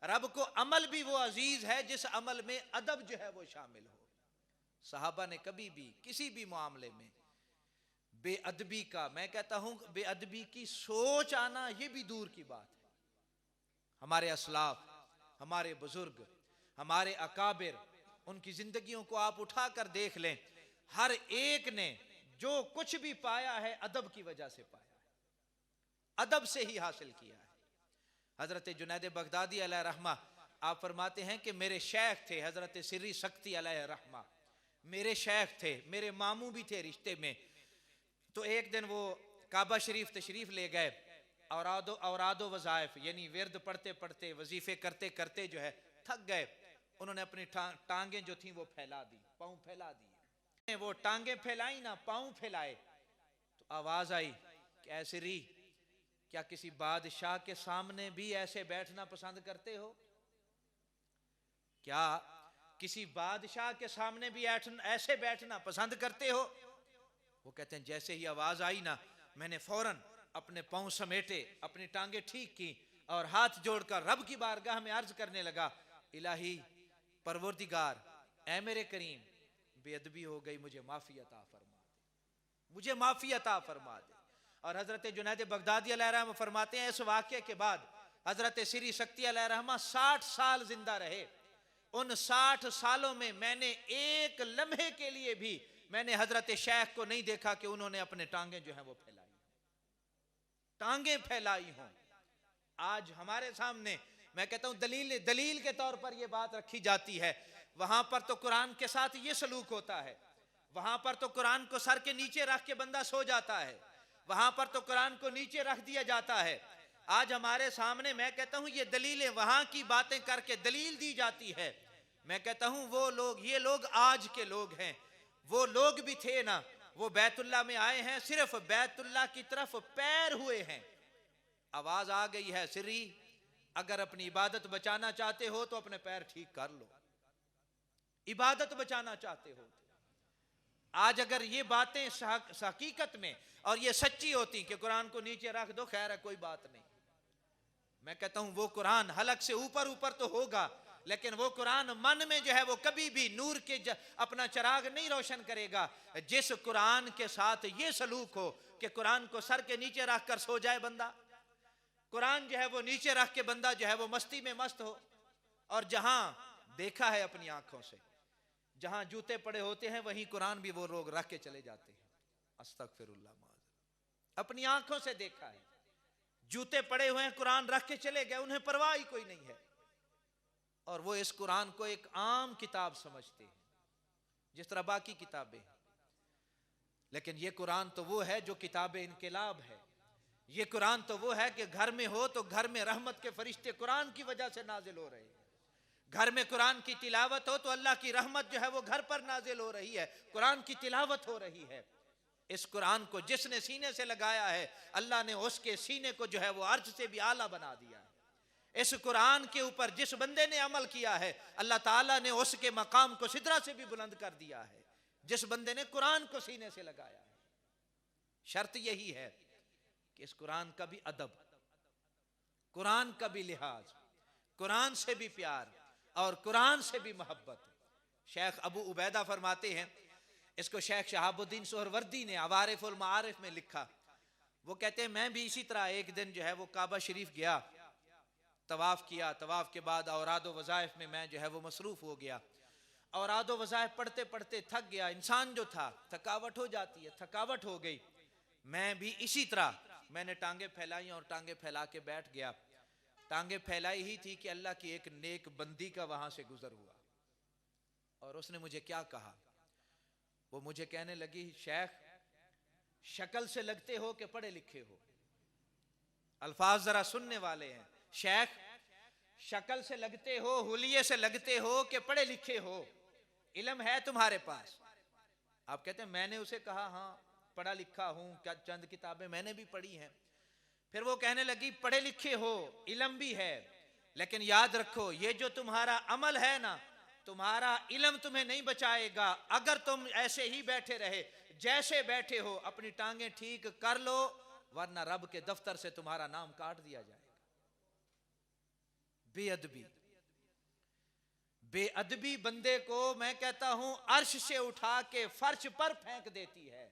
Speaker 1: رب کو عمل بھی وہ عزیز ہے جس عمل میں ادب جو ہے وہ شامل ہو۔ صحابہ نے کبھی بھی کسی بھی معاملے میں بے ادبی کا، میں کہتا ہوں بے ادبی کی سوچ آنا یہ بھی دور کی بات ہے۔ ہمارے اسلاف، ہمارے بزرگ، ہمارے اکابر، ان کی زندگیوں کو آپ اٹھا کر دیکھ لیں، ہر ایک نے جو کچھ بھی پایا ہے ادب کی وجہ سے پایا ہے، ادب سے ہی حاصل کیا ہے۔ حضرت جنید بغدادی علیہ رحمہ آپ فرماتے ہیں کہ میرے شیخ تھے حضرت سری سختی علیہ رحمہ، میرے شیخ تھے، میرے ماموں بھی تھے رشتے میں۔ تو ایک دن وہ کعبہ شریف تشریف لے گئے، اوراد و وظائف یعنی ورد پڑھتے پڑھتے وظیفے کرتے کرتے جو ہے تھک گئے، انہوں نے اپنی ٹانگیں جو تھیں وہ پھیلا دی، پاؤں پھیلا دیے، وہ ٹانگیں پھیلائیں نہ پاؤں پھیلائے، تو آواز آئی کہ اے سری، کیا کسی بادشاہ کے سامنے بھی ایسے بیٹھنا پسند کرتے ہو؟ کیا کسی بادشاہ کے سامنے بھی ایسے بیٹھنا پسند کرتے ہو؟ وہ کہتے ہیں جیسے ہی آواز آئی نا، میں نے فوراً اپنے پاؤں سمیٹے، اپنی ٹانگیں ٹھیک کی اور ہاتھ جوڑ کر رب کی بارگاہ میں عرض کرنے لگا، الہی پروردگار، اے میرے کریم، بے ادبی ہو گئی، مجھے معافی عطا فرما دے، مجھے معافی عطا فرما دے۔ اور حضرت جنید بغدادی علیہ رحمہ فرماتے ہیں اس واقعے کے بعد حضرت سری سختی علیہ رحمہ 60 سال زندہ رہے، ان 60 سالوں میں میں نے ایک لمحے کے لیے بھی میں نے حضرت شیخ کو نہیں دیکھا کہ انہوں نے اپنے ٹانگیں جو ہیں وہ پھیلائی، ٹانگیں پھیلائی ہوں۔ آج ہمارے سامنے میں کہتا ہوں دلیل کے طور پر یہ بات رکھی جاتی ہے، وہاں پر تو قرآن کے ساتھ یہ سلوک ہوتا ہے، وہاں پر تو قرآن کو سر کے نیچے رکھ کے بندہ سو جاتا ہے، وہاں پر تو قرآن کو نیچے رکھ دیا جاتا ہے۔ آج ہمارے سامنے میں کہتا ہوں یہ دلیلیں وہاں کی باتیں کر کے دلیل دی جاتی ہے۔ میں کہتا ہوں وہ لوگ، یہ لوگ آج کے لوگ ہیں، وہ لوگ بھی تھے نا، وہ بیت اللہ میں آئے ہیں، صرف بیت اللہ کی طرف پیر ہوئے ہیں، آواز آ گئی ہے سری اگر اپنی عبادت بچانا چاہتے ہو تو اپنے پیر ٹھیک کر لو، عبادت بچانا چاہتے ہو۔ آج اگر یہ باتیں حقیقت میں اور یہ سچی ہوتی کہ قرآن کو نیچے رکھ دو، خیر ہے کوئی بات نہیں، میں کہتا ہوں وہ قرآن حلق سے اوپر تو ہوگا، لیکن وہ قرآن من میں جو ہے وہ کبھی بھی نور کے اپنا چراغ نہیں روشن کرے گا۔ جس قرآن کے ساتھ یہ سلوک ہو کہ قرآن کو سر کے نیچے رکھ کر سو جائے بندہ، قرآن جو ہے وہ نیچے رکھ کے بندہ جو ہے وہ مستی میں مست ہو، اور جہاں دیکھا ہے اپنی آنکھوں سے، جہاں جوتے پڑے ہوتے ہیں وہیں قرآن بھی وہ لوگ رکھ کے چلے جاتے ہیں، استغفر اللہ، اپنی آنکھوں سے دیکھا ہے، جوتے پڑے ہوئے ہیں قرآن رکھ کے چلے گئے، انہیں پرواہ ہی کوئی نہیں ہے، اور وہ اس قرآن کو ایک عام کتاب سمجھتے ہیں جس طرح باقی کتابیں ہیں۔ لیکن یہ قرآن تو وہ ہے جو کتاب انقلاب ہے، یہ قرآن تو وہ ہے کہ گھر میں ہو تو گھر میں رحمت کے فرشتے قرآن کی وجہ سے نازل ہو رہے ہیں، گھر میں قرآن کی تلاوت ہو تو اللہ کی رحمت جو ہے وہ گھر پر نازل ہو رہی ہے، قرآن کی تلاوت ہو رہی ہے۔ اس قرآن کو جس نے سینے سے لگایا ہے اللہ نے اس کے سینے کو جو ہے وہ عرش سے بھی اعلیٰ بنا دیا ہے۔ اس قرآن کے اوپر جس بندے نے عمل کیا ہے اللہ تعالیٰ نے اس کے مقام کو سدرہ سے بھی بلند کر دیا ہے، جس بندے نے قرآن کو سینے سے لگایا ہے۔ شرط یہی ہے کہ اس قرآن کا بھی ادب، قرآن کا بھی لحاظ، قرآن سے بھی پیار اور قرآن سے بھی محبت۔ شیخ ابو عبیدہ فرماتے ہیں، اس کو شیخ شہاب الدین سہروردی نے عوارف المعارف میں لکھا، وہ کہتے ہیں میں بھی اسی طرح ایک دن جو ہے وہ کعبہ شریف گیا، طواف کیا، طواف کے بعد اوراد و وظائف میں میں جو ہے وہ مصروف ہو گیا، اوراد و وظائف پڑھتے پڑھتے تھک گیا، انسان جو تھا تھکاوٹ ہو جاتی ہے، تھکاوٹ ہو گئی، میں بھی اسی طرح میں نے ٹانگیں پھیلائی اور ٹانگیں پھیلا کے بیٹھ گیا، ٹانگیں پھیلائی ہی تھی کہ اللہ کی ایک نیک بندی کا وہاں سے گزر ہوا، اور اس نے مجھے کیا کہا، وہ مجھے کہنے لگی شیخ شکل سے لگتے ہو کہ پڑھے لکھے ہو، الفاظ ذرا سننے والے ہیں، شیخ شکل سے لگتے ہو، حلیے سے لگتے ہو کہ پڑھے لکھے ہو، علم ہے تمہارے پاس؟ آپ کہتے ہیں میں نے اسے کہا ہاں پڑھا لکھا ہوں، چند کتابیں میں نے بھی پڑھی ہیں۔ پھر وہ کہنے لگی پڑھے لکھے ہو، علم بھی ہے، لیکن یاد رکھو یہ جو تمہارا عمل ہے نا، تمہارا علم تمہیں نہیں بچائے گا، اگر تم ایسے ہی بیٹھے رہے جیسے بیٹھے ہو، اپنی ٹانگیں ٹھیک کر لو ورنہ رب کے دفتر سے تمہارا نام کاٹ دیا جائے گا۔ بے ادبی، بے ادبی بندے کو میں کہتا ہوں عرش سے اٹھا کے فرش پر پھینک دیتی ہے،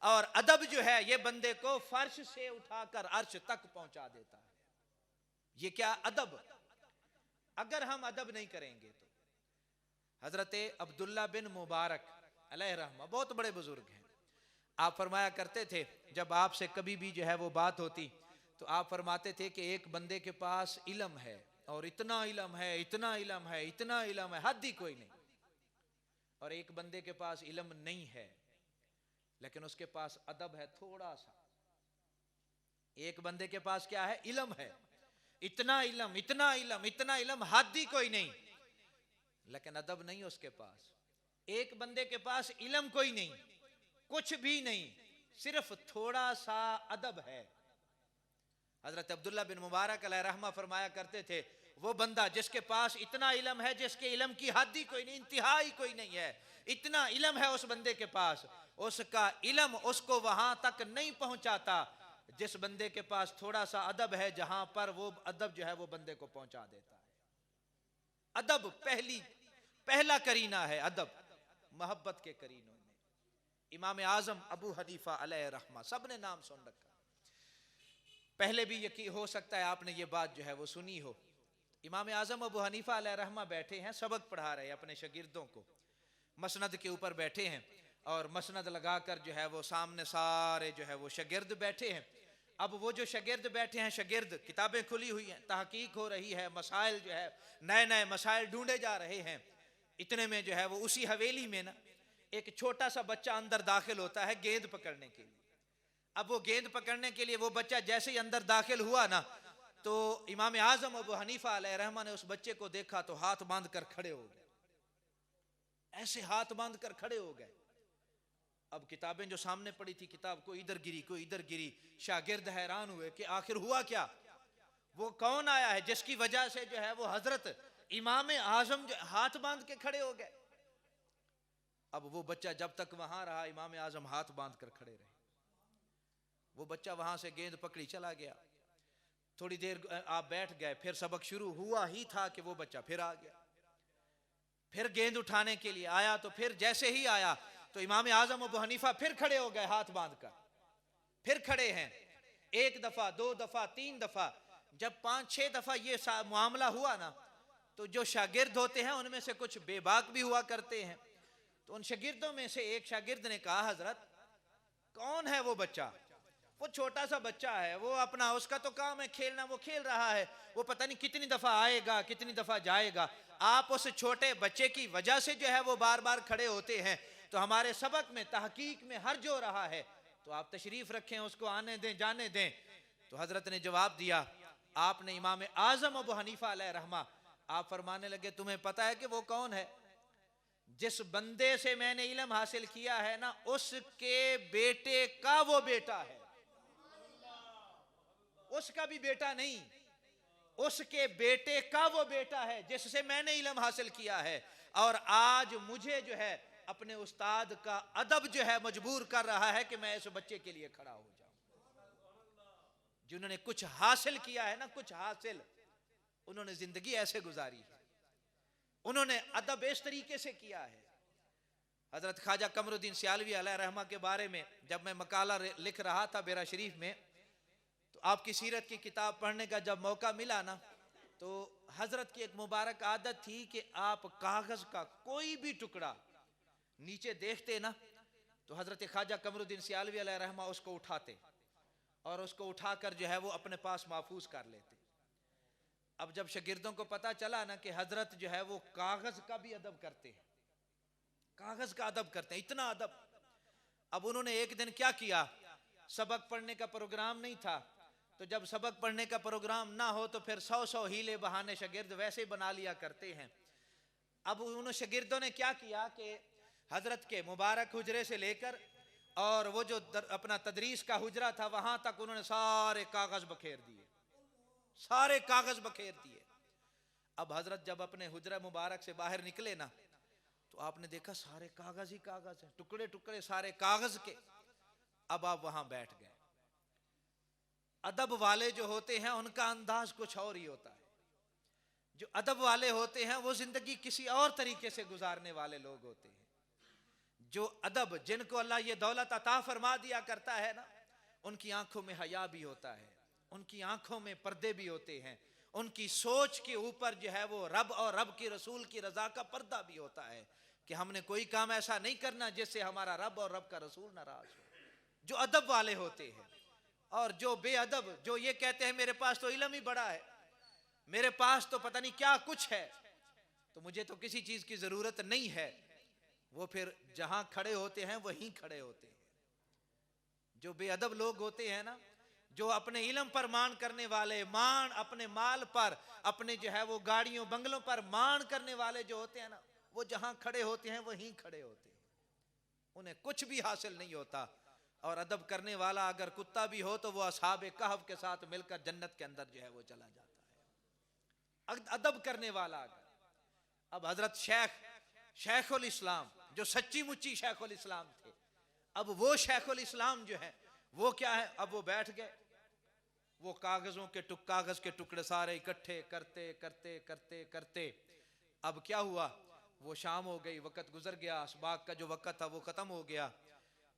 Speaker 1: اور ادب جو ہے یہ بندے کو فرش سے اٹھا کر عرش تک پہنچا دیتا ہے۔ یہ کیا ادب؟ اگر ہم ادب نہیں کریں گے تو حضرت عبداللہ بن مبارک علیہ رحمہ بہت بڑے بزرگ ہیں، آپ فرمایا کرتے تھے جب آپ سے کبھی بھی جو ہے وہ بات ہوتی تو آپ فرماتے تھے کہ ایک بندے کے پاس علم ہے اور اتنا علم ہے، اتنا علم ہے، اتنا علم ہے، حد ہی کوئی نہیں، اور ایک بندے کے پاس علم نہیں ہے لیکن اس کے پاس ادب ہے تھوڑا سا۔ ایک بندے کے پاس کیا ہے؟ علم ہے، اتنا علم، اتنا علم، اتنا علم، حد ہی کوئی نہیں، لیکن ادب نہیں اس کے پاس۔ ایک بندے کے پاس علم کوئی نہیں، کچھ بھی نہیں، صرف تھوڑا سا ادب ہے۔ حضرت عبداللہ بن مبارک علیہ رحمہ فرمایا کرتے تھے وہ بندہ جس کے پاس اتنا علم ہے جس کے علم کی حد ہی کوئی نہیں، انتہا ہی کوئی نہیں ہے، اتنا علم ہے اس بندے کے پاس، اس کا علم اس کو وہاں تک نہیں پہنچاتا جس بندے کے پاس تھوڑا سا ادب ہے، جہاں پر وہ ادب جو ہے وہ بندے کو پہنچا دیتا ہے۔ ادب پہلا کرینہ ہے، ادب محبت کے کرینوں میں۔ امام اعظم ابو حنیفہ علیہ رحمہ سب نے نام سن رکھا، پہلے بھی یقین ہو سکتا ہے آپ نے یہ بات جو ہے وہ سنی ہو۔ امام اعظم ابو حنیفہ علیہ رحمہ بیٹھے ہیں، سبق پڑھا رہے ہیں اپنے شاگردوں کو، مسند کے اوپر بیٹھے ہیں اور مسند لگا کر جو ہے وہ سامنے سارے جو ہے وہ شاگرد بیٹھے ہیں، اب وہ جو شاگرد بیٹھے ہیں، شاگرد کتابیں کھلی ہوئی ہیں، تحقیق ہو رہی ہے، مسائل جو ہے نئے نئے مسائل ڈھونڈے جا رہے ہیں، اتنے میں جو ہے وہ اسی حویلی میں نا ایک چھوٹا سا بچہ اندر داخل ہوتا ہے گیند پکڑنے کے لیے۔ اب وہ گیند پکڑنے کے لیے وہ بچہ جیسے ہی اندر داخل ہوا نا، تو امام اعظم ابو حنیفہ علیہ رحمہ نے اس بچے کو دیکھا تو ہاتھ باندھ کر کھڑے ہو گئے، ایسے ہاتھ باندھ کر کھڑے ہو گئے۔ اب کتابیں جو سامنے پڑی تھی، کتاب کوئی ادھر گری کوئی ادھر گری، شاگرد حیران ہوئے کہ آخر ہوا کیا، وہ کون آیا ہے جس کی وجہ سے جو ہے وہ حضرت امام اعظم جو ہاتھ باندھ کے کھڑے ہو گئے۔ اب وہ بچہ جب تک وہاں رہا، امام اعظم ہاتھ باندھ کر کھڑے رہے۔ وہ بچہ وہاں سے گیند پکڑی چلا گیا، تھوڑی دیر آپ بیٹھ گئے، پھر سبق شروع ہوا ہی تھا کہ وہ بچہ پھر آ گیا، پھر گیند اٹھانے کے لیے آیا، تو پھر جیسے ہی آیا تو امام اعظم ابو حنیفہ پھر کھڑے ہو گئے ہاتھ باندھ کر، پھر کھڑے ہیں، ایک دفعہ، دو دفعہ، تین دفعہ، جب 5-6 دفعہ یہ معاملہ ہوا نا، تو جو شاگرد ہوتے ہیں ان میں سے کچھ بے باک بھی ہوا کرتے ہیں، تو ان شاگردوں میں سے ایک شاگرد نے کہا حضرت کون ہے وہ بچہ؟ وہ چھوٹا سا بچہ ہے، وہ اپنا اس کا تو کام ہے کھیلنا، وہ کھیل رہا ہے، وہ پتہ نہیں کتنی دفعہ آئے گا کتنی دفعہ جائے گا، آپ اس چھوٹے بچے کی وجہ سے جو ہے وہ بار بار کھڑے ہوتے ہیں، تو ہمارے سبق میں تحقیق میں حرج ہو رہا ہے، تو آپ تشریف رکھیں، اس کو آنے دیں جانے دیں۔ تو حضرت نے جواب دیا، آپ نے امام اعظم ابو حنیفہ علیہ رحمہ، آپ فرمانے لگے تمہیں پتہ ہے کہ وہ کون ہے؟ جس بندے سے میں نے علم حاصل کیا ہے نا، اس کے بیٹے کا وہ بیٹا ہے، اس کا بھی بیٹا نہیں، اس کے بیٹے کا وہ بیٹا ہے جس سے میں نے علم حاصل کیا ہے، اور آج مجھے جو ہے اپنے استاد کا ادب جو ہے مجبور کر رہا ہے کہ میں اس بچے کے لیے کھڑا ہو جاؤں۔ جنہوں نے کچھ حاصل کیا ہے نا، کچھ حاصل، انہوں نے زندگی ایسے گزاری ہے، انہوں نے ادب اس طریقے سے کیا ہے۔ حضرت خواجہ قمر الدین سیالوی علیہ رحمہ کے بارے میں جب میں مقالہ لکھ رہا تھا بیرا شریف میں، تو آپ کی سیرت کی کتاب پڑھنے کا جب موقع ملا نا، تو حضرت کی ایک مبارک عادت تھی کہ آپ کاغذ کا کوئی بھی ٹکڑا نیچے دیکھتے نا، تو حضرت خواجہ قمر الدین سیالوی علیہ رحمہ اس کو اٹھاتے، اور اس کو اٹھا کر جو ہے وہ اپنے پاس محفوظ کر لیتے۔ اب جب شاگردوں کو پتا چلا نا کہ حضرت جو ہے وہ کاغذ کا بھی ادب کرتے ہیں، کاغذ کا ادب کرتے ہیں، اتنا ادب، اب انہوں نے ایک دن کیا کیا، سبق پڑھنے کا پروگرام نہیں تھا، تو جب سبق پڑھنے کا پروگرام نہ ہو تو پھر 100 ہیلے بہانے شاگرد ویسے بنا لیا کرتے ہیں۔ اب انہوں شاگردوں نے کیا کیا کہ حضرت کے مبارک حجرے سے لے کر اور وہ جو اپنا تدریس کا حجرہ تھا وہاں تک انہوں نے سارے کاغذ بکھیر دیے، سارے کاغذ بکھیر دیے۔ اب حضرت جب اپنے حجرہ مبارک سے باہر نکلے نا، تو آپ نے دیکھا سارے کاغذ ہی کاغذ ہیں، ٹکڑے ٹکڑے سارے کاغذ کے۔ اب آپ وہاں بیٹھ گئے۔ ادب والے جو ہوتے ہیں ان کا انداز کچھ اور ہی ہوتا ہے، جو ادب والے ہوتے ہیں وہ زندگی کسی اور طریقے سے گزارنے والے لوگ ہوتے ہیں۔ جو ادب، جن کو اللہ یہ دولت عطا فرما دیا کرتا ہے نا، ان کی آنکھوں میں حیا بھی ہوتا ہے، ان کی آنکھوں میں پردے بھی ہوتے ہیں، ان کی سوچ کے اوپر جو ہے وہ رب اور رب کی رسول کی رضا کا پردہ بھی ہوتا ہے کہ ہم نے کوئی کام ایسا نہیں کرنا جس سے ہمارا رب اور رب کا رسول ناراض ہو۔ جو ادب والے ہوتے ہیں، اور جو بے ادب، جو یہ کہتے ہیں میرے پاس تو علم ہی بڑا ہے، میرے پاس تو پتہ نہیں کیا کچھ ہے، تو مجھے تو کسی چیز کی ضرورت نہیں ہے، وہ پھر جہاں کھڑے ہوتے ہیں وہیں کھڑے ہوتے ہیں۔ جو بے ادب لوگ ہوتے ہیں نا، جو اپنے علم پر مان کرنے والے، مان اپنے مال پر، اپنے جو ہے وہ گاڑیوں بنگلوں پر مان کرنے والے جو ہوتے ہیں نا، وہ جہاں کھڑے ہوتے ہیں وہیں کھڑے ہوتے ہیں، انہیں کچھ بھی حاصل نہیں ہوتا۔ اور ادب کرنے والا اگر کتا بھی ہو تو وہ اصحاب کہف کے ساتھ مل کر جنت کے اندر جو ہے وہ چلا جاتا ہے، ادب کرنے والا اگر۔ اب حضرت شیخ الاسلام جو سچی مچی شیخ الاسلام تھے، اب وہ شیخ الاسلام جو ہے وہ کیا ہے، اب وہ بیٹھ گئے، وہ کاغذ کے ٹکڑے سارے اکٹھے کرتے کرتے کرتے کرتے، اب کیا ہوا، وہ شام ہو گئی، وقت گزر گیا، اسباق کا جو وقت تھا وہ ختم ہو گیا۔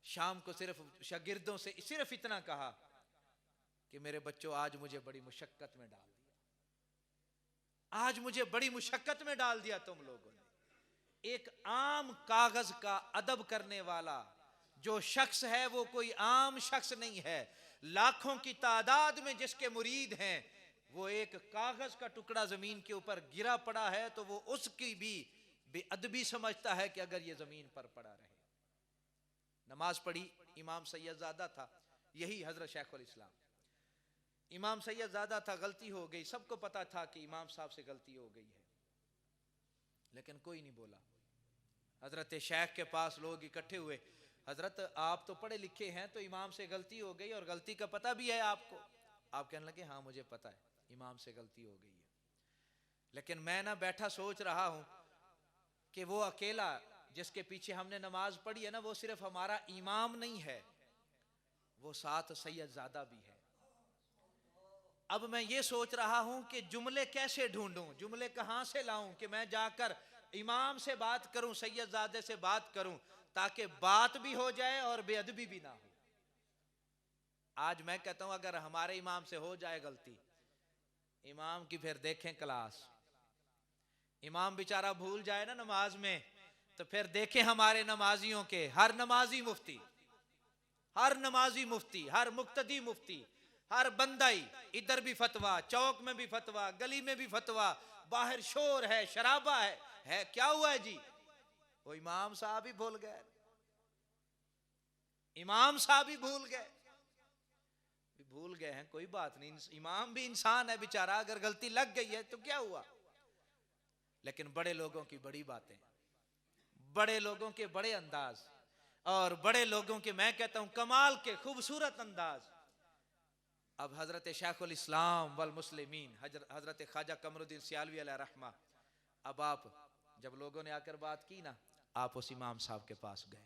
Speaker 1: شام کو صرف شاگردوں سے صرف اتنا کہا کہ میرے بچوں آج مجھے بڑی مشقت میں ڈال دیا، آج مجھے بڑی مشقت میں ڈال دیا تم لوگوں نے۔ ایک عام کاغذ کا ادب کرنے والا، جو شخص ہے وہ کوئی عام شخص نہیں ہے، لاکھوں کی تعداد میں جس کے مرید ہیں، وہ ایک کاغذ کا ٹکڑا زمین کے اوپر گرا پڑا ہے تو وہ اس کی بھی بے ادبی سمجھتا ہے کہ اگر یہ زمین پر پڑا رہے۔ نماز پڑھی، امام سید زادہ تھا، یہی حضرت شیخ الاسلام، امام سید زادہ تھا، غلطی ہو گئی، سب کو پتا تھا کہ امام صاحب سے غلطی ہو گئی ہے، لیکن کوئی نہیں بولا۔ حضرت شیخ کے پاس لوگ اکٹھے ہوئے، حضرت آپ تو پڑھے لکھے ہیں، تو امام سے غلطی ہو گئی اور غلطی کا پتہ بھی ہے آپ کو؟ آپ کہنے لگے ہاں مجھے پتہ ہے امام سے غلطی ہو گئی ہے، لیکن میں نہ بیٹھا سوچ رہا ہوں کہ وہ اکیلا جس کے پیچھے ہم نے نماز پڑھی ہے نا، وہ صرف ہمارا امام نہیں ہے، وہ ساتھ سید زادہ بھی ہے۔ اب میں یہ سوچ رہا ہوں کہ جملے کیسے ڈھونڈوں، جملے کہاں سے لاؤں کہ میں جا کر امام سے بات کروں، سید زادے سے بات کروں، تاکہ بات بھی ہو جائے اور بے ادبی بھی نہ ہو۔ آج میں کہتا ہوں اگر ہمارے امام سے ہو جائے غلطی، امام کی پھر دیکھیں کلاس، امام بیچارہ بھول جائے نا نماز میں، تو پھر دیکھیں ہمارے نمازیوں کے، ہر نمازی مفتی، ہر نمازی مفتی، ہر مقتدی مفتی، ہر بندائی، ادھر بھی فتویٰ، چوک میں بھی فتویٰ، گلی میں بھی فتویٰ، باہر شور ہے، شرابہ ہے کیا ہوا ہے جی؟ وہ امام صاحب ہی بھول گئے، امام صاحب ہی بھول گئے، بھول گئے ہیں کوئی بات نہیں، امام بھی انسان ہے بیچارہ، اگر غلطی لگ گئی ہے تو کیا ہوا؟ لیکن بڑے لوگوں کی بڑی باتیں، بڑے لوگوں کے بڑے انداز، اور بڑے لوگوں کے میں کہتا ہوں کمال کے خوبصورت انداز۔ اب حضرت شیخ الاسلام والمسلمین حضرت خواجہ قمر الدین سیالوی علیہ رحمہ، اب آپ جب لوگوں نے آ کر بات کی نا، آپ اس امام صاحب کے پاس گئے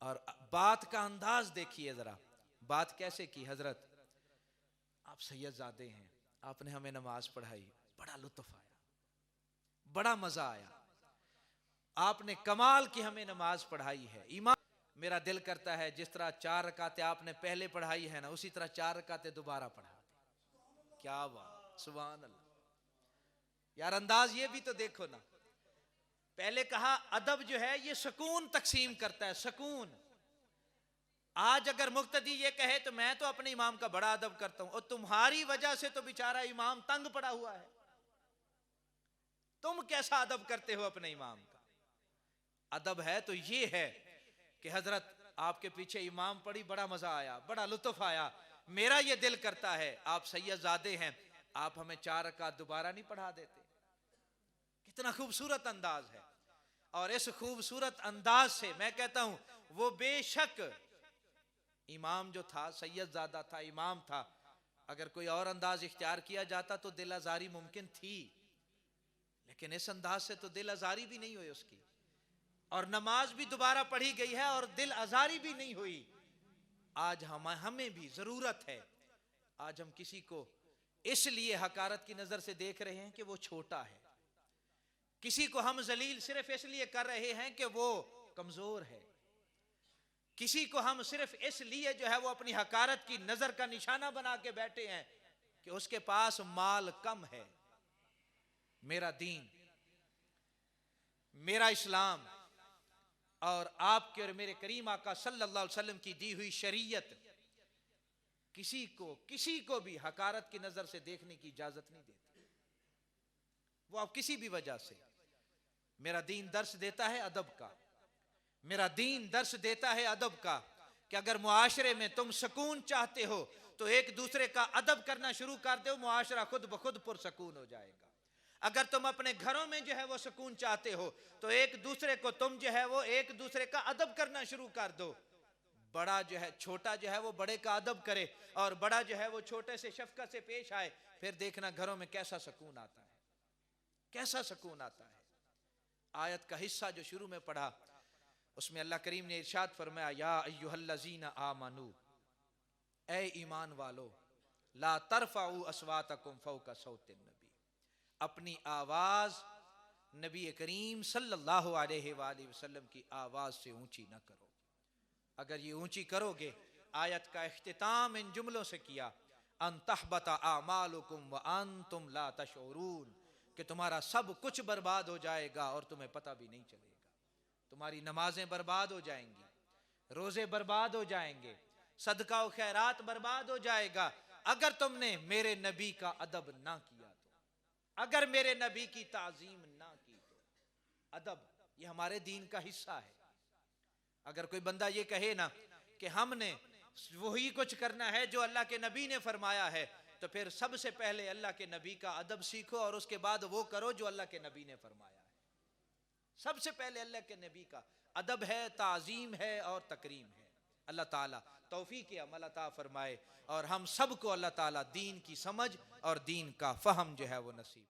Speaker 1: اور بات کا انداز دیکھیے ذرا، بات کیسے کی؟ حضرت آپ سید زادے ہیں، آپ نے ہمیں نماز پڑھائی، بڑا لطف آیا، بڑا مزہ آیا، آپ نے کمال کی ہمیں نماز پڑھائی ہے، ایمان میرا دل کرتا ہے جس طرح 4 رکعتیں آپ نے پہلے پڑھائی ہے نا، اسی طرح 4 رکعتیں دوبارہ پڑھا دیں۔ کیا بات، سبحان اللہ یار، انداز یہ بھی تو دیکھو نا۔ پہلے کہا ادب جو ہے یہ سکون تقسیم کرتا ہے، سکون۔ آج اگر مقتدی یہ کہے تو میں تو اپنے امام کا بڑا ادب کرتا ہوں، اور تمہاری وجہ سے تو بیچارہ امام تنگ پڑا ہوا ہے، تم کیسا ادب کرتے ہو اپنے امام کا؟ ادب ہے تو یہ ہے کہ حضرت آپ کے پیچھے امام پڑھی، بڑا مزہ آیا، بڑا لطف آیا، میرا یہ دل کرتا ہے آپ سید زادے ہیں، آپ ہمیں 4 رکعت دوبارہ نہیں پڑھا دیتے؟ کتنا خوبصورت انداز ہے۔ اور اس خوبصورت انداز سے میں کہتا ہوں وہ بے شک امام جو تھا، سید زادہ تھا، امام تھا، اگر کوئی اور انداز اختیار کیا جاتا تو دل آزاری ممکن تھی، لیکن اس انداز سے تو دل آزاری بھی نہیں ہوئی اس کی، اور نماز بھی دوبارہ پڑھی گئی ہے اور دل آزاری بھی نہیں ہوئی۔ آج ہمیں بھی ضرورت ہے، آج ہم کسی کو اس لیے حقارت کی نظر سے دیکھ رہے ہیں کہ وہ چھوٹا ہے، کسی کو ہم ذلیل صرف اس لیے کر رہے ہیں کہ وہ کمزور ہے، کسی کو ہم صرف اس لیے جو ہے وہ اپنی حقارت کی نظر کا نشانہ بنا کے بیٹھے ہیں کہ اس کے پاس مال کم ہے۔ میرا دین، میرا اسلام اور آپ کے اور میرے کریم آقا صلی اللہ علیہ وسلم کی دی ہوئی شریعت کسی کو بھی حقارت کی نظر سے دیکھنے کی اجازت نہیں دیتی، وہ آپ کسی بھی وجہ سے۔ میرا دین درس دیتا ہے ادب کا، میرا دین درس دیتا ہے ادب کا، کہ اگر معاشرے میں تم سکون چاہتے ہو تو ایک دوسرے کا ادب کرنا شروع کر دو، معاشرہ خود بخود پرسکون ہو جائے گا۔ اگر تم اپنے گھروں میں جو ہے وہ سکون چاہتے ہو تو ایک دوسرے کو تم جو ہے وہ ایک دوسرے کا ادب کرنا شروع کر دو۔ بڑا جو ہے چھوٹا جو ہے وہ بڑے کا ادب کرے، اور بڑا جو ہے وہ چھوٹے سے شفقت سے پیش آئے، پھر دیکھنا گھروں میں کیسا سکون آتا ہے، کیسا سکون آتا ہے۔ آیت کا حصہ جو شروع میں پڑھا اس میں اللہ کریم نے ارشاد فرمایا، یا ایھا الذین آمنو، اے ایمان والو، لا ترفعوا اصواتکم فوق صوت النبی، اپنی آواز نبی کریم صلی اللہ علیہ وآلہ وسلم کی آواز سے اونچی نہ کرو۔ اگر یہ اونچی کرو گے، آیت کا اختتام ان جملوں سے کیا، ان تحبط اعمالکم وانتم لا تشعرون، کہ تمہارا سب کچھ برباد ہو جائے گا اور تمہیں پتہ بھی نہیں چلے گا، تمہاری نمازیں برباد ہو جائیں گی، روزے برباد ہو جائیں گے، صدقہ و خیرات برباد ہو جائے گا اگر تم نے میرے نبی کا ادب نہ کیا تو، اگر میرے نبی کی تعظیم نہ کی تو۔ ادب یہ ہمارے دین کا حصہ ہے۔ اگر کوئی بندہ یہ کہے نا کہ ہم نے وہی کچھ کرنا ہے جو اللہ کے نبی نے فرمایا ہے، تو پھر سب سے پہلے اللہ کے نبی کا ادب سیکھو اور اس کے بعد وہ کرو جو اللہ کے نبی نے فرمایا ہے۔ سب سے پہلے اللہ کے نبی کا ادب ہے، تعظیم ہے اور تکریم ہے۔ اللہ تعالیٰ توفیق عمل عطا فرمائے اور ہم سب کو اللہ تعالیٰ دین کی سمجھ اور دین کا فہم جو ہے وہ نصیب